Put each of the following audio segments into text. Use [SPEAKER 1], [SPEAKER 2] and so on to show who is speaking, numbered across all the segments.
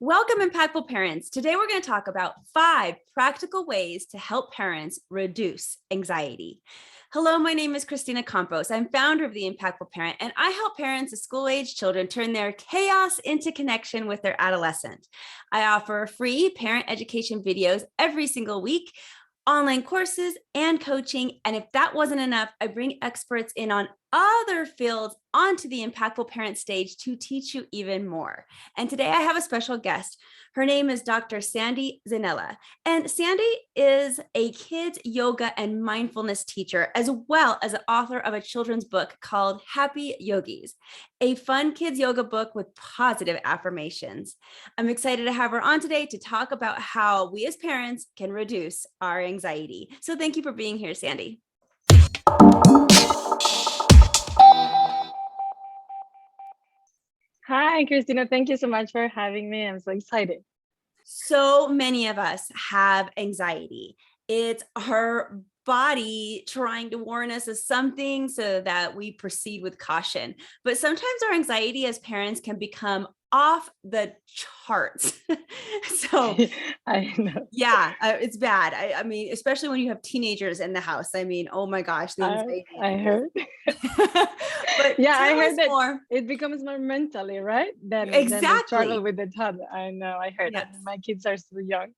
[SPEAKER 1] Welcome, impactful parents. Today, we're going to talk about 5 practical ways to help parents reduce anxiety. Hello, my name is Christina Campos. I'm founder of The Impactful Parent, and I help parents of school-age children turn their chaos into connection with their adolescent. I offer free parent education videos every single week, online courses, and coaching. And if that wasn't enough, I bring experts in on other fields onto the Impactful Parent stage to teach you even more. And today I have a special guest. Her name is Dr. Sandy Zanella. And Sandy is a kids yoga and mindfulness teacher, as well as the author of a children's book called Happy Yogis, a fun kids yoga book with positive affirmations. I'm excited to have her on today to talk about how we as parents can reduce our anxiety. So thank you for being here, Sandy.
[SPEAKER 2] Hi, Christina. Thank you so much for having me. I'm so excited.
[SPEAKER 1] So many of us have anxiety. It's our body trying to warn us of something so that we proceed with caution. But sometimes our anxiety as parents can become off the charts. So
[SPEAKER 2] I know.
[SPEAKER 1] yeah, it's bad. I mean, especially when you have teenagers in the house. I mean, oh my gosh, the anxiety.
[SPEAKER 2] I heard.
[SPEAKER 1] But
[SPEAKER 2] Yeah, I
[SPEAKER 1] tell us
[SPEAKER 2] heard that
[SPEAKER 1] more.
[SPEAKER 2] it becomes more mentally, right? Than the struggle
[SPEAKER 1] Exactly.
[SPEAKER 2] with the toddler. I know. I heard.
[SPEAKER 1] Yes.
[SPEAKER 2] My kids are still young.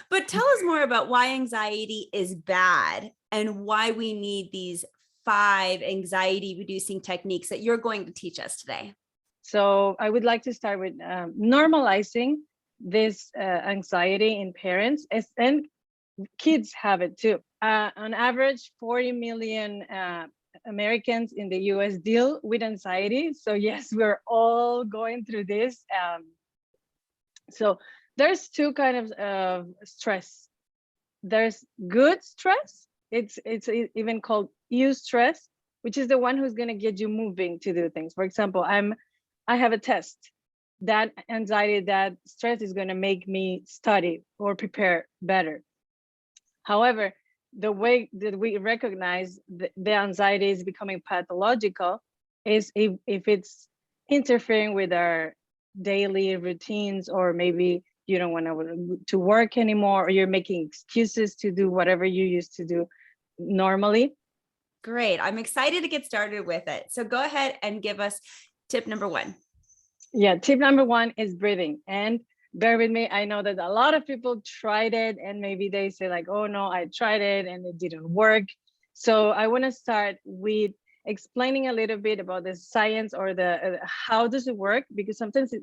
[SPEAKER 1] But tell us more about why anxiety is bad and why we need these 5 anxiety reducing techniques that you're going to teach us today.
[SPEAKER 2] So I would like to start with normalizing this anxiety in parents, and kids have it too. On average, 40 million Americans in the US deal with anxiety. So yes, we're all going through this. So there's 2 kinds of stress. There's good stress. It's even called eustress, which is the one who's going to get you moving to do things. For example, I have a test. That anxiety, that stress is going to make me study or prepare better. However, the way that we recognize the anxiety is becoming pathological is if it's interfering with our daily routines, or maybe you don't want to work anymore, or you're making excuses to do whatever you used to do normally.
[SPEAKER 1] Great. I'm excited to get started with it. So go ahead and give us tip number 1.
[SPEAKER 2] Yeah, tip number 1 is breathing. And bear with me, I know that a lot of people tried it and maybe they say like, oh no, I tried it and it didn't work. So I want to start with explaining a little bit about the science, or the how does it work, because sometimes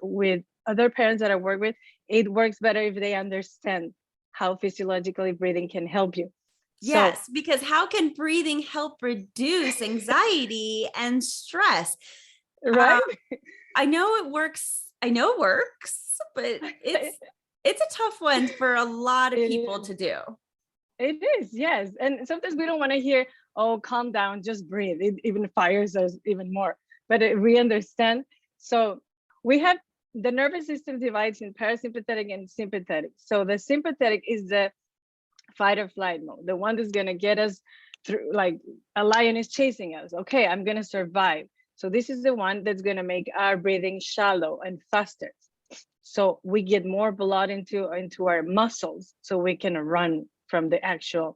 [SPEAKER 2] with other parents that I work with, it works better if they understand how physiologically breathing can help you.
[SPEAKER 1] Yes, because how can breathing help reduce anxiety and stress?
[SPEAKER 2] Right?
[SPEAKER 1] I know it works. I know it works, but it's a tough one for a lot of people to do.
[SPEAKER 2] It is, yes. And sometimes we don't want to hear, oh, calm down, just breathe. It even fires us even more. But we understand. So we have the nervous system divides in parasympathetic and sympathetic. So the sympathetic is the fight or flight mode, the one that's going to get us through, like a lion is chasing us. Okay, I'm going to survive. So this is the one that's going to make our breathing shallow and faster. So we get more blood into our muscles so we can run from the actual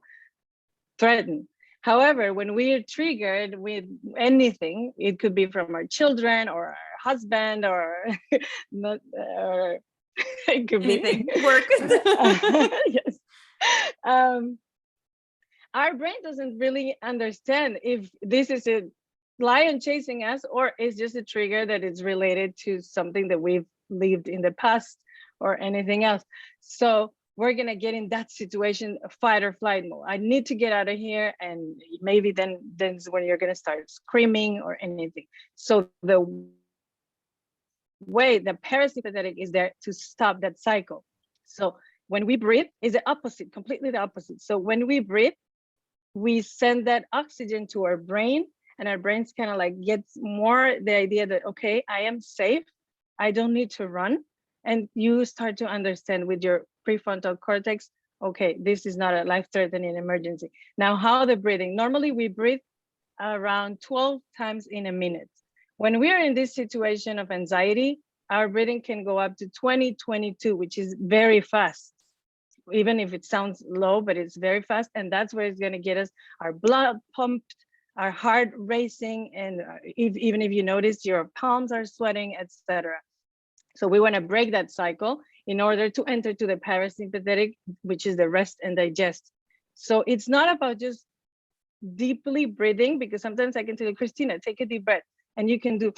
[SPEAKER 2] threaten. However, when we are triggered with anything, it could be from our children or our husband, or not, or it could
[SPEAKER 1] Anything.
[SPEAKER 2] be
[SPEAKER 1] Work.
[SPEAKER 2] Yes. Our brain doesn't really understand if this is a lion chasing us, or it's just a trigger that is related to something that we've lived in the past or anything else. So we're going to get in that situation, fight or flight mode. I need to get out of here. And maybe then's when you're going to start screaming or anything. So the way the parasympathetic is there to stop that cycle. So when we breathe, is the opposite, completely the opposite. So when we breathe, we send that oxygen to our brain, and our brain's kind of like gets more the idea that, okay, I am safe. I don't need to run. And you start to understand with your prefrontal cortex, okay, this is not a life-threatening emergency. Now, how the breathing? Normally we breathe around 12 times in a minute. When we are in this situation of anxiety, our breathing can go up to 20, 22, which is very fast. Even if it sounds low, but it's very fast. And that's where it's going to get us our blood pumped, our heart racing. And even if you notice your palms are sweating, etc. So we want to break that cycle in order to enter to the parasympathetic, which is the rest and digest. So it's not about just deeply breathing, because sometimes I can tell you, Christina, take a deep breath, and you can do,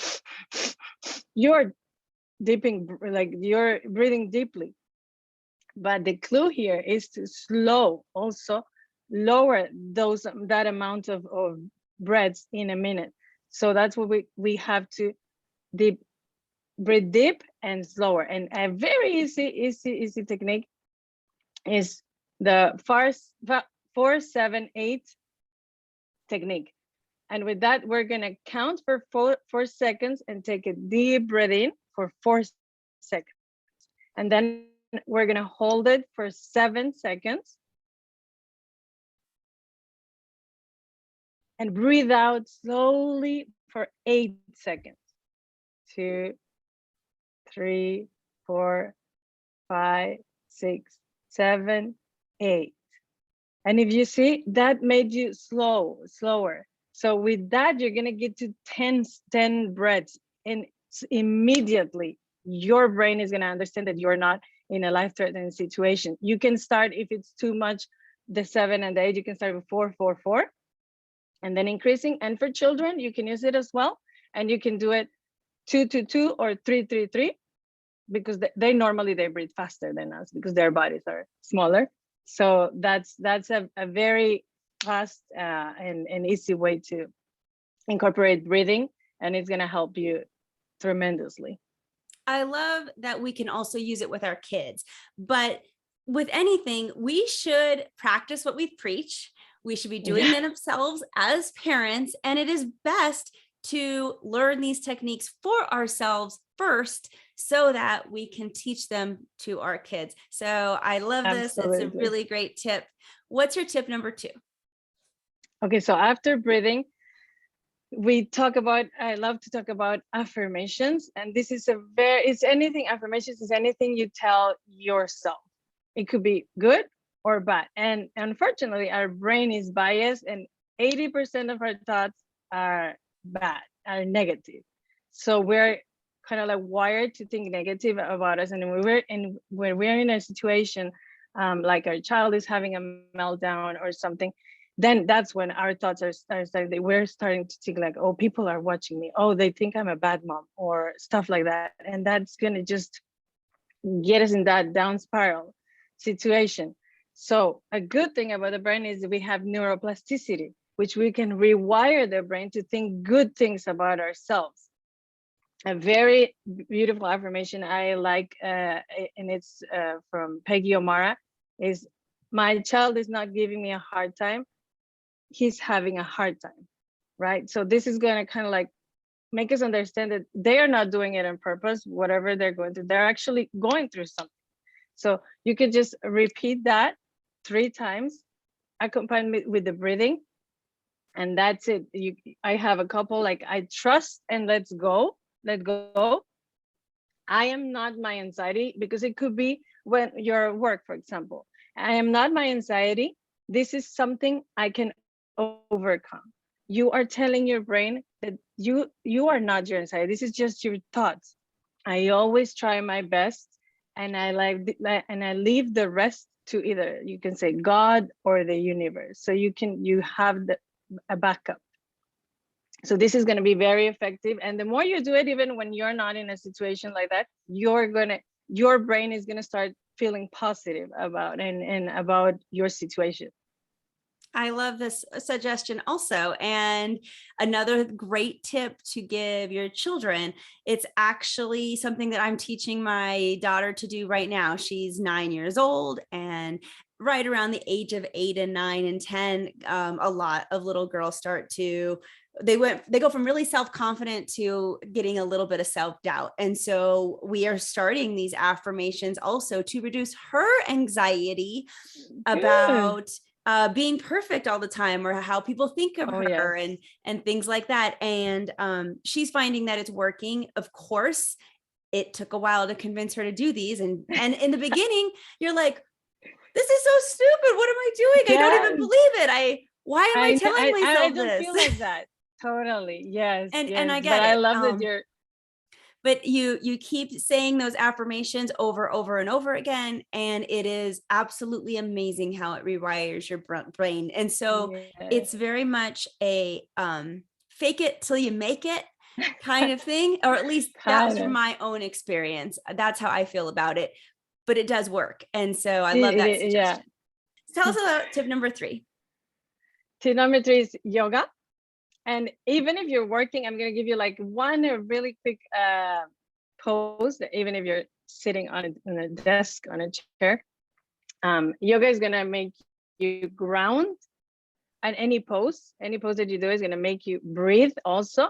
[SPEAKER 2] you're you're breathing deeply. But the clue here is to also lower that amount of breaths in a minute. So that's what we have to breathe deep and slower. And a very easy technique is the 4-7-8 technique. And with that, we're gonna count for 4 seconds and take a deep breath in for 4 seconds. And then we're gonna hold it for 7 seconds. And breathe out slowly for 8 seconds. 2, 3, 4, 5, 6, 7, 8. And if you see, that made you slower. So with that, you're gonna get to 10 breaths, and immediately your brain is gonna understand that you're not in a life-threatening situation. You can start, if it's too much, the 7 and the 8, you can start with 4, 4, 4, and then increasing. And for children, you can use it as well. And you can do it 2, 2, 2, or 3, 3, 3, because they normally breathe faster than us because their bodies are smaller. So that's a very fast and easy way to incorporate breathing, and it's going to help you tremendously.
[SPEAKER 1] I love that we can also use it with our kids, but with anything, we should practice what we preach. We should be doing it ourselves as parents, and it is best to learn these techniques for ourselves first so that we can teach them to our kids. So I love this.
[SPEAKER 2] Absolutely.
[SPEAKER 1] It's a really great tip. What's your tip number 2?
[SPEAKER 2] Okay, so after breathing, I love to talk about affirmations. And this is affirmations is anything you tell yourself. It could be good or bad. And unfortunately, our brain is biased, and 80% of our thoughts are bad, are negative. So we're kind of like wired to think negative about us. And when we're in a situation like our child is having a meltdown or something, then that's when our thoughts are starting. We're starting to think like, oh, people are watching me. Oh, they think I'm a bad mom, or stuff like that. And that's gonna just get us in that down spiral situation. So a good thing about the brain is that we have neuroplasticity, which we can rewire the brain to think good things about ourselves. A very beautiful affirmation I like, and it's from Peggy O'Mara, is, my child is not giving me a hard time, he's having a hard time, right? So this is going to kind of like make us understand that they are not doing it on purpose. Whatever they're going through, they're actually going through something. So you could just repeat that 3 times, accompanied with the breathing, and that's it. I have a couple, like, I trust and let go. I am not my anxiety, because it could be when you're at work, for example. I am not my anxiety. This is something I can overcome. You are telling your brain that you are not your anxiety. This is just your thoughts. I always try my best, and I leave the rest to either, you can say, God or the universe. So you have a backup. So this is going to be very effective. And the more you do it, even when you're not in a situation like that, your brain is going to start feeling positive about your situation.
[SPEAKER 1] I love this suggestion also. And another great tip to give your children, it's actually something that I'm teaching my daughter to do right now. She's 9 years old, and right around the age of 8 and 9 and 10, a lot of little girls start to, they go from really self-confident to getting a little bit of self-doubt. And so we are starting these affirmations also to reduce her anxiety about being perfect all the time, or how people think of her, and things like that. And she's finding that it's working. Of course, it took a while to convince her to do these. And in the beginning, you're like, this is so stupid. What am I doing? I don't even
[SPEAKER 2] Yes.
[SPEAKER 1] believe it. Why am I telling
[SPEAKER 2] I
[SPEAKER 1] myself
[SPEAKER 2] don't
[SPEAKER 1] this?
[SPEAKER 2] feel like that. Totally. Yes.
[SPEAKER 1] And I
[SPEAKER 2] But
[SPEAKER 1] get
[SPEAKER 2] I
[SPEAKER 1] it.
[SPEAKER 2] love that you're.
[SPEAKER 1] But you keep saying those affirmations over and over again, and it is absolutely amazing how it rewires your brain. And so it's very much a fake it till you make it kind of thing, or at least that was from my own experience. That's how I feel about it, but it does work. And so I love that suggestion.
[SPEAKER 2] Yeah.
[SPEAKER 1] Tell us about tip number 3.
[SPEAKER 2] Tip number 3 is yoga. And even if you're working, I'm going to give you like one really quick pose that even if you're sitting on a desk, on a chair, yoga is going to make you ground. And any pose that you do is going to make you breathe also.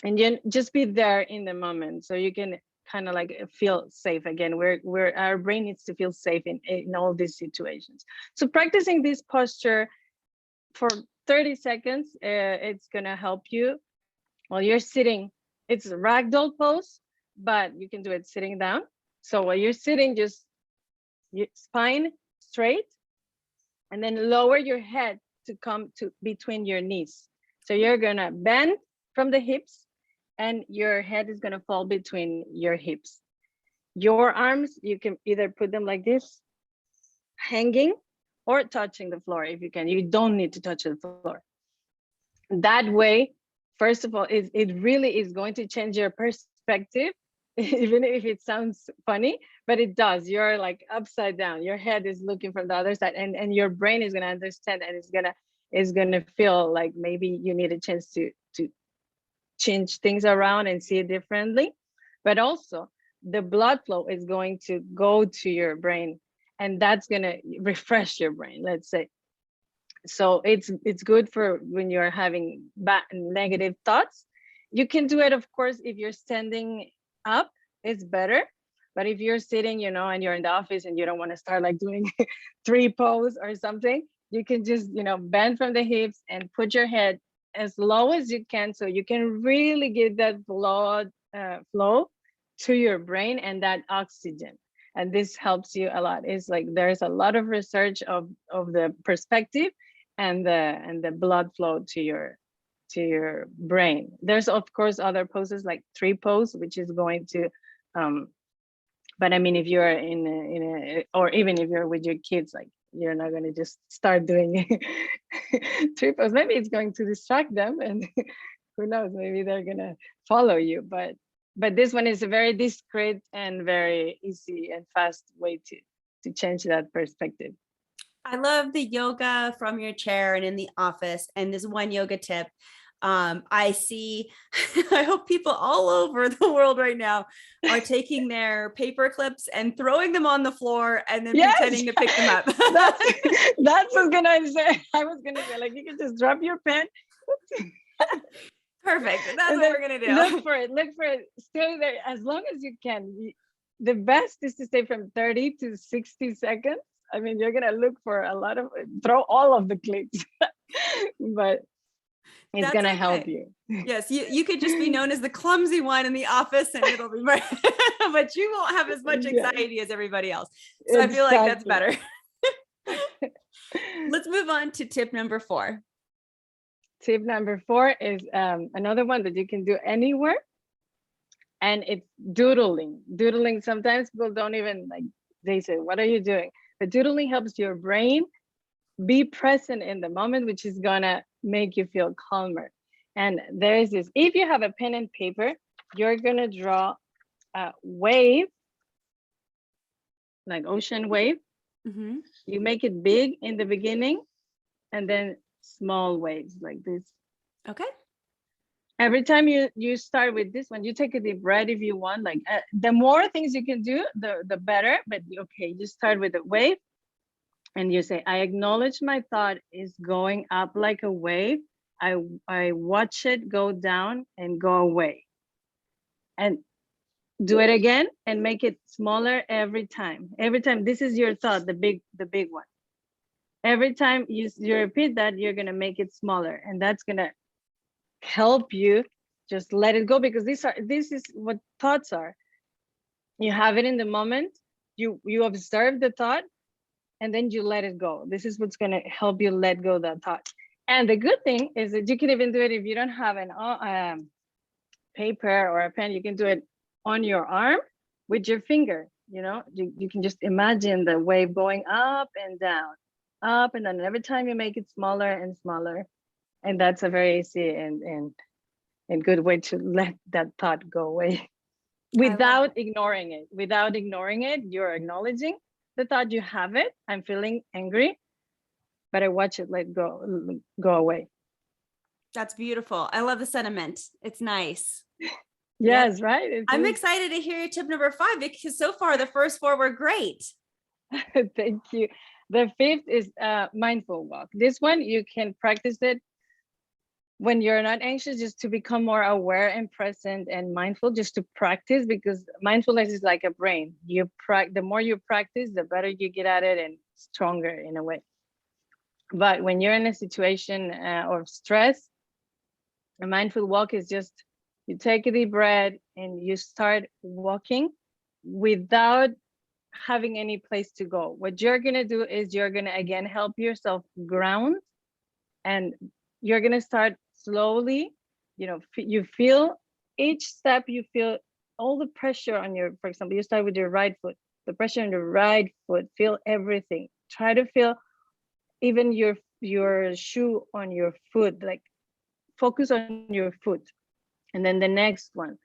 [SPEAKER 2] And you just be there in the moment, so you can kind of like feel safe again. Where our brain needs to feel safe in all these situations. So practicing this posture for 30 seconds, it's gonna help you while you're sitting. It's a ragdoll pose, but you can do it sitting down. So while you're sitting, just your spine straight, and then lower your head to come to between your knees. So you're gonna bend from the hips, and your head is gonna fall between your hips. Your arms, you can either put them like this, hanging, or touching the floor if you can. You don't need to touch the floor. That way, first of all, it really is going to change your perspective, even if it sounds funny, but it does. You're like upside down. Your head is looking from the other side, and your brain is gonna understand, and it's gonna feel like maybe you need a chance to change things around and see it differently. But also the blood flow is going to go to your brain, and that's going to refresh your brain, let's say. So it's good for when you're having bad negative thoughts. You can do it, of course, if you're standing up, it's better. But if you're sitting, and you're in the office and you don't want to start like doing 3 pose or something, you can just, bend from the hips and put your head as low as you can, so you can really get that blood flow to your brain and that oxygen. And this helps you a lot. It's like there's a lot of research of the perspective and the blood flow to your brain. There's of course other poses like 3 pose, which is going to but I mean, if you're in a or even if you're with your kids, like you're not going to just start doing 3 pose. Maybe it's going to distract them, and who knows, maybe they're going to follow you. But this one is a very discreet and very easy and fast way to change that perspective.
[SPEAKER 1] I love the yoga from your chair and in the office. And this one yoga tip, I see, I hope people all over the world right now are taking their paper clips and throwing them on the floor and then pretending to pick them up.
[SPEAKER 2] that's what I was gonna say. I was gonna say, like, you can just drop your pen.
[SPEAKER 1] Perfect. That's what we're gonna do.
[SPEAKER 2] Look for it. Stay there as long as you can. The best is to stay from 30 to 60 seconds. I mean, you're gonna look for throw all of the clips, but it's going to help you.
[SPEAKER 1] Yes, you could just be known as the clumsy one in the office, and it'll be more, but you won't have as much anxiety as everybody else. So exactly. I feel like that's better. Let's move on to tip number 4.
[SPEAKER 2] Tip number 4 is another one that you can do anywhere, and it's doodling. Doodling, sometimes people don't even they say, what are you doing? But doodling helps your brain be present in the moment, which is gonna make you feel calmer. And there's this, if you have a pen and paper, you're gonna draw a wave, like ocean wave. Mm-hmm. You make it big in the beginning, and then small waves like this.
[SPEAKER 1] Okay.
[SPEAKER 2] Every time you start with this one, you take a deep breath if you want. Like the more things you can do, the better. But okay, you start with a wave. And you say, I acknowledge my thought is going up like a wave. I watch it go down and go away. And do it again and make it smaller every time. Every time, this is your thought, the big one. Every time you repeat that, you're gonna make it smaller, and that's gonna help you just let it go, because this is what thoughts are. You have it in the moment, you observe the thought, and then you let it go. This is what's going to help you let go that thought. And the good thing is that you can even do it if you don't have an paper or a pen. You can do it on your arm with your finger. You can just imagine the wave going up and down, up and down. And every time you make it smaller and smaller. And that's a very easy and good way to let that thought go away without ignoring it. Without ignoring it, you're acknowledging the thought. You have it. I'm feeling angry, but I watch it let go away.
[SPEAKER 1] That's beautiful. I love the sentiment. It's nice.
[SPEAKER 2] Yes, yep. Right.
[SPEAKER 1] I'm excited to hear your tip number 5, because so far the first 4 were great.
[SPEAKER 2] Thank you. The 5th is mindful walk. This one, you can practice it when you're not anxious, just to become more aware and present and mindful, just to practice, because mindfulness is like a brain. The more you practice, the better you get at it and stronger in a way. But when you're in a situation of stress, a mindful walk is just, you take a deep breath and you start walking without having any place to go. What you're going to do is you're going to, again, help yourself ground, and you're going to start slowly. You feel each step, you feel all the pressure on your, for example, you start with your right foot, the pressure on the right foot, feel everything. Try to feel even your shoe on your foot, like focus on your foot. And then the next one,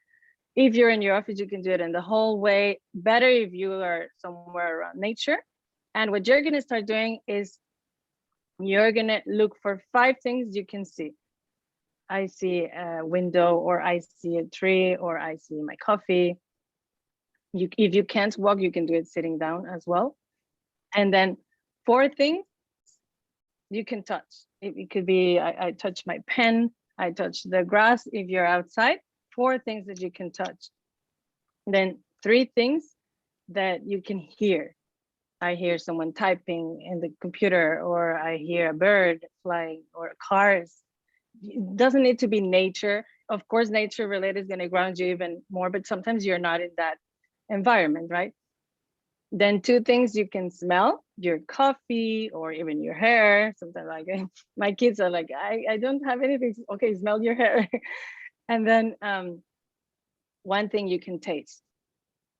[SPEAKER 2] if you're in your office, you can do it in the hallway. Better if you are somewhere around nature. And what you're going to start doing is you're going to look for 5 things you can see. I see a window, or I see a tree, or I see my coffee. If you can't walk, you can do it sitting down as well. And then 4 things you can touch. It could be, I touch my pen, I touch the grass if you're outside. 4 things that you can touch. Then 3 things that you can hear. I hear someone typing in the computer, or I hear a bird flying, or cars. It doesn't need to be nature. Of course, nature related is going to ground you even more, but sometimes you're not in that environment, right? Then 2 things you can smell, your coffee or even your hair. Sometimes like my kids are like, I don't have anything. Okay, smell your hair. And then 1 thing you can taste.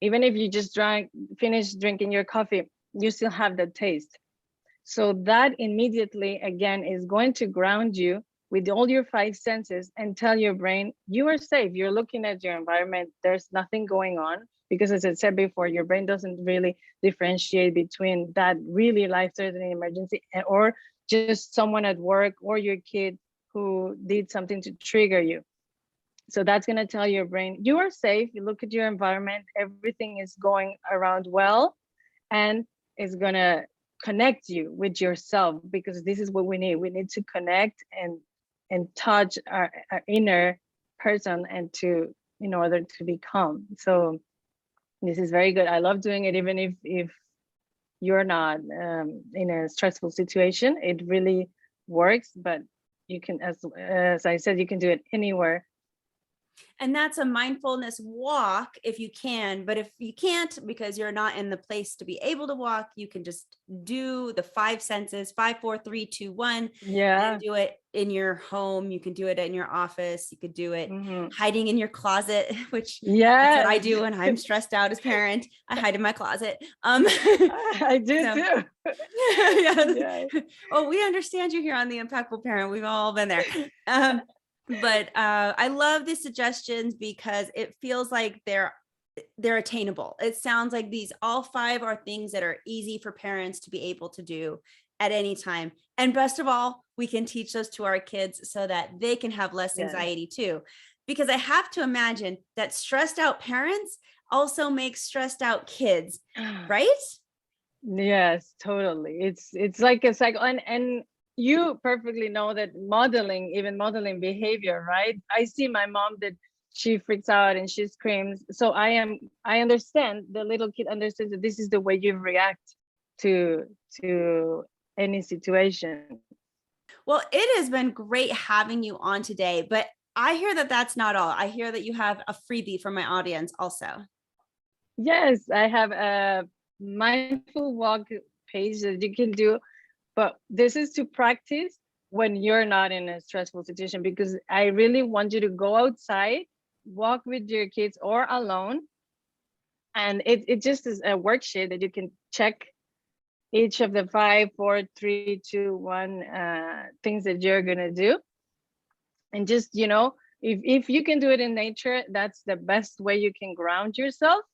[SPEAKER 2] Even if you just finish drinking your coffee, you still have the taste. So that immediately, again, is going to ground you with all your 5 senses and tell your brain, you are safe. You're looking at your environment. There's nothing going on. Because as I said before, your brain doesn't really differentiate between that really life-threatening emergency or just someone at work or your kid who did something to trigger you. So that's going to tell your brain, you are safe. You look at your environment, everything is going around well, and it's going to connect you with yourself, because this is what we need. We need to connect and touch our inner person and in order to be calm. So this is very good. I love doing it, even if you're not in a stressful situation. It really works, but you can, as I said, you can do it anywhere.
[SPEAKER 1] And that's a mindfulness walk if you can, but if you can't, because you're not in the place to be able to walk, you can just do the 5 senses, 5, 4, 3, 2, 1.
[SPEAKER 2] Yeah.
[SPEAKER 1] And do it in your home. You can do it in your office. You could do it hiding in your closet, which that's what I do when I'm stressed out as parent. I hide in my closet.
[SPEAKER 2] I do too.
[SPEAKER 1] Yeah. Oh, we understand you here on The Impactful Parent. We've all been there. But I love the suggestions because it feels like they're attainable. It sounds like all 5 are things that are easy for parents to be able to do at any time. And best of all, we can teach those to our kids so that they can have less anxiety too. Because I have to imagine that stressed out parents also make stressed out kids, right?
[SPEAKER 2] Yes, totally. It's like a cycle. And you perfectly know that even modeling behavior, right? I see my mom that she freaks out and she screams. So I understand, the little kid understands that this is the way you react to any situation.
[SPEAKER 1] Well, it has been great having you on today, but I hear that that's not all. I hear that you have a freebie for my audience also.
[SPEAKER 2] Yes, I have a mindful walk page that you can do, but this is to practice when you're not in a stressful situation, because I really want you to go outside, walk with your kids or alone. And it just is a worksheet that you can check each of the 5, 4, 3, 2, 1 things that you're gonna do. And just, if you can do it in nature, that's the best way you can ground yourself,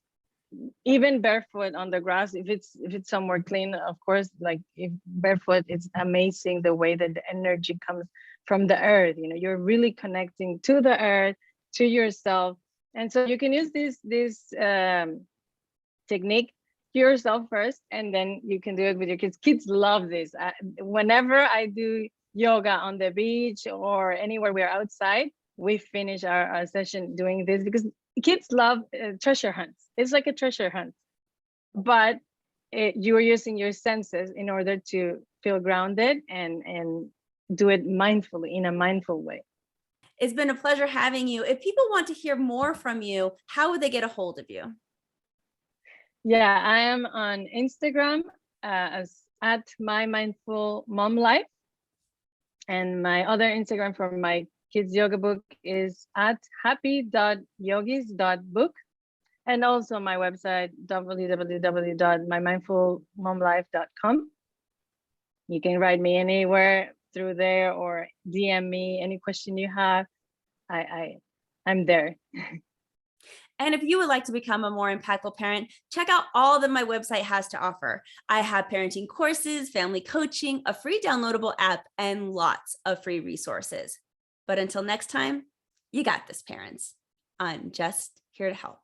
[SPEAKER 2] even barefoot on the grass, if it's somewhere clean, of course. Like, if barefoot, it's amazing the way that the energy comes from the earth. You're really connecting to the earth, to yourself. And so you can use this technique to yourself first, and then you can do it with your kids. Kids love this. Whenever I do yoga on the beach or anywhere we're outside, we finish our session doing this, because kids love treasure hunts. It's like a treasure hunt, but you're using your senses in order to feel grounded and do it mindfully, in a mindful way.
[SPEAKER 1] It's been a pleasure having you. If people want to hear more from you, how would they get a hold of you?
[SPEAKER 2] Yeah, I am on Instagram as at my mindful mom life, and my other Instagram for my kids yoga book is at happy.yogis.book. And also my website, www.mymindfulmomlife.com. You can write me anywhere through there, or DM me any question you have. I'm there.
[SPEAKER 1] And if you would like to become a more impactful parent, check out all that my website has to offer. I have parenting courses, family coaching, a free downloadable app, and lots of free resources. But until next time, you got this, parents. I'm just here to help.